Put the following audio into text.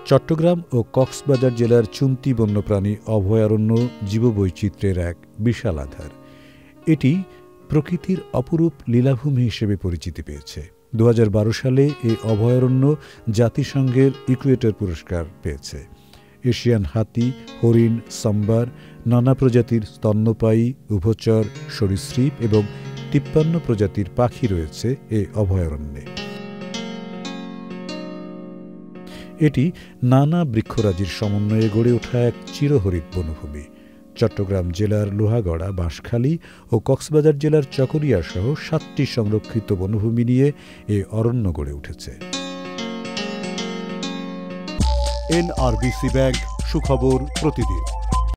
চট্টগ্রাম ও কক্সবাজার জেলার চুন্তি বন্যপ্রাণী অভয়ারণ্য জীববৈচিত্র্যের এক বিশাল আধার। এটি প্রকৃতির অপরূপ লীলাভূমি হিসেবে পরিচিতি পেয়েছে। 2012 সালে এই অভয়ারণ্য জাতিসংঘের ইকুয়েটর পুরস্কার পেয়েছে। এশিয়ান হাতি, হরিণ, সাম্বার, নানা প্রজাতির স্তন্যপায়ী, উভচর, সরীসৃপ এবং 53 প্রজাতির পাখি রয়েছে এই অভয়ারণ্যে। এটি নানা বৃক্ষরাজির সমন্বয়ে গড়ে ওঠা এক চিরহরিৎ বনভূমি। চট্টগ্রাম জেলার লোহাগড়া, বাঁশখালী ও কক্সবাজার জেলার চকরিয়া সহ 7টি সংরক্ষিত বনভূমি নিয়ে এ অরণ্য গড়ে উঠেছে। NRBC ব্যাংক, সুখবর প্রতিদিন।